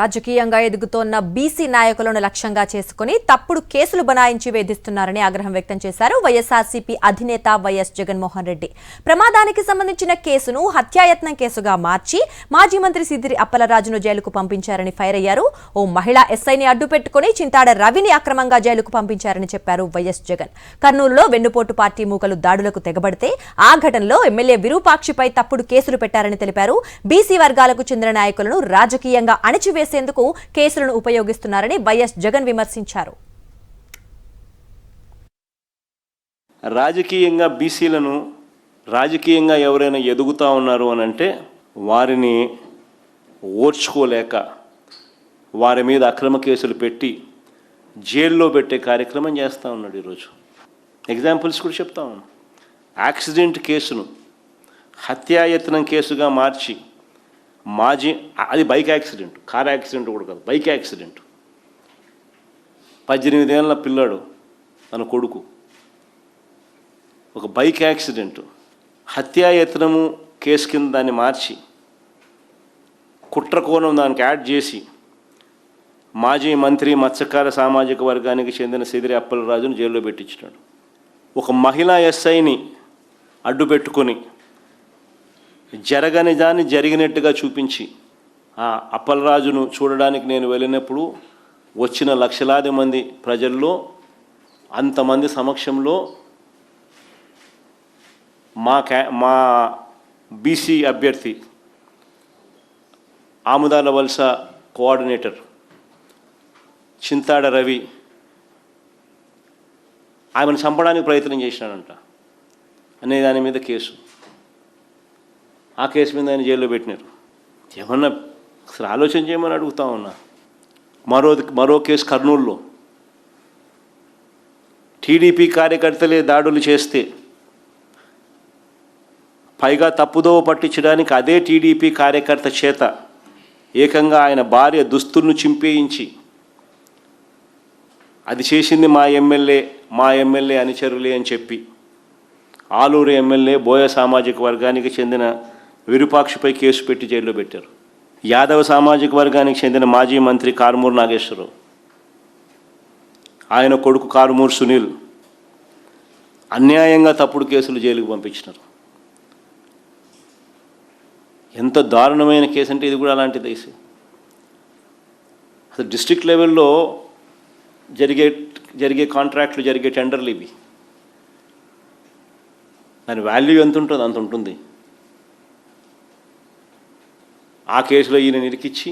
రాజకీయంగా ఎదుగుతోన్న బీసీ నాయకులను లక్ష్యంగా చేసుకుని తప్పుడు కేసులు బనాయించి వేధిస్తున్నారని ఆగ్రహం వ్యక్తం చేశారు వైఎస్ఆర్సీపీ అధినేత వైఎస్ జగన్మోహన్ రెడ్డి. ప్రమాదానికి సంబంధించిన కేసును హత్యాయత్నం కేసుగా మార్చి మాజీ మంత్రి సిద్దిరి అప్పలరాజును జైలుకు పంపించారని ఫైర్ అయ్యారు. ఓ మహిళా ఎస్ఐని అడ్డుపెట్టుకుని చింతాడ రవిని అక్రమంగా జైలుకు పంపించారని చెప్పారు వైఎస్ జగన్. కర్నూలులో వెన్నుపోటు పార్టీ మూకలు దాడులకు తెగబడితే ఆ ఘటనలో ఎమ్మెల్యే విరూపాక్షిపై తప్పుడు కేసులు పెట్టారని తెలిపారు. బీసీ వర్గాలకు చెందిన నాయకులను రాజకీయంగా అణచివేసేందుకు కేసులను ఉపయోగిస్తున్నారని వైఎస్ జగన్ విమర్శించారు. రాజకీయంగా బీసీలను రాజకీయంగా ఎవరైనా ఎదుగుతా ఉన్నారు అని అంటే వారిని ఓర్చుకోలేక వారి మీద అక్రమ కేసులు పెట్టి జైల్లో పెట్టే కార్యక్రమం చేస్తూ ఉన్నాడు. ఈరోజు ఎగ్జాంపుల్స్ కూడా చెప్తా ఉన్నాను. యాక్సిడెంట్ కేసును హత్యాయత్నం కేసుగా మార్చి అది బైక్ యాక్సిడెంట్, కార్ యాక్సిడెంట్ కూడా కాదు, బైక్ యాక్సిడెంట్. 18 ఏళ్ళ పిల్లాడు తన కొడుకు, ఒక బైక్ యాక్సిడెంట్ హత్యాయత్నము కేసు కింద దాన్ని మార్చి కుట్ర కోణం దానికి యాడ్ చేసి మాజీ మంత్రి మత్స్యకార సామాజిక వర్గానికి చెందిన సిద్దిరి అప్పలరాజును జైల్లో పెట్టించినాడు. ఒక మహిళా ఎస్ఐని అడ్డు పెట్టుకొని జరగని దాన్ని జరిగినట్టుగా చూపించి ఆ అప్పలరాజును చూడడానికి నేను వెళ్ళినప్పుడు వచ్చిన లక్షలాది మంది ప్రజల్లో అంతమంది సమక్షంలో మా బీసీ అభ్యర్థి ఆముదాల వలస కోఆర్డినేటర్ చింతాడ రవి ఆమెను చంపడానికి ప్రయత్నం చేసినాడంట అనే దాని మీద కేసు. ఆ కేసు మీద ఆయన జైల్లో పెట్టినారు. ఏమన్నా అసలు ఆలోచన చేయమని అడుగుతా ఉన్నా. మరో కేసు కర్నూలులో టీడీపీ కార్యకర్తలే దాడులు చేస్తే పైగా తప్పుదోవ పట్టించడానికి అదే టీడీపీ కార్యకర్త చేత ఏకంగా ఆయన భార్య దుస్తులను చింపేయించి అది చేసింది మా ఎమ్మెల్యే అనుచరులే అని చెప్పి ఆలూరు ఎమ్మెల్యే బోయ సామాజిక వర్గానికి చెందిన విరూపాక్షిపై కేసు పెట్టి జైల్లో పెట్టారు. యాదవ సామాజిక వర్గానికి చెందిన మాజీ మంత్రి కారుమూరు నాగేశ్వరరావు, ఆయన కొడుకు కారుమూరు సునీల్ అన్యాయంగా తప్పుడు కేసులు జైలుకు పంపించినారు. ఎంత దారుణమైన కేసు అంటే ఇది కూడా అలాంటిది. అసలు డిస్ట్రిక్ట్ లెవెల్లో జరిగే కాంట్రాక్ట్లు, జరిగే టెండర్లు ఇవి. దాని వాల్యూ ఎంత ఉంటుందో అంత ఉంటుంది. ఆ కేసులో ఈయన నిరికిచ్చి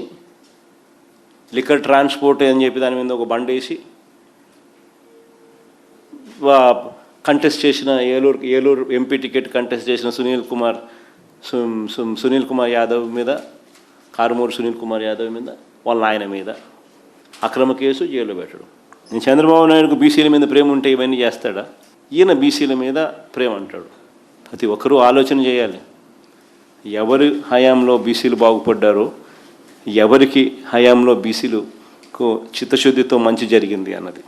లిక్కర్ ట్రాన్స్పోర్ట్ అని చెప్పి దాని మీద ఒక బండేసి కంటెస్ట్ చేసిన ఏలూరు ఎంపీ టికెట్ కంటెస్ట్ చేసిన సునీల్ కుమార్ యాదవ్ మీద, కారుమూరు సునీల్ కుమార్ యాదవ్ మీద, వాళ్ళ ఆయన మీద అక్రమ కేసు జైల్లో పెట్టడం. నేను చంద్రబాబు నాయుడుకు బీసీల మీద ప్రేమ ఉంటే ఇవన్నీ చేస్తాడా? ఈయన బీసీల మీద ప్రేమ అంటాడు. ప్రతి ఒక్కరూ ఆలోచన చేయాలి. ఎవరి హయాంలో బీసీలు బాగుపడ్డారో, ఎవరికి హయాంలో బీసీలకు చిత్తశుద్ధితో మంచి జరిగింది అన్నది.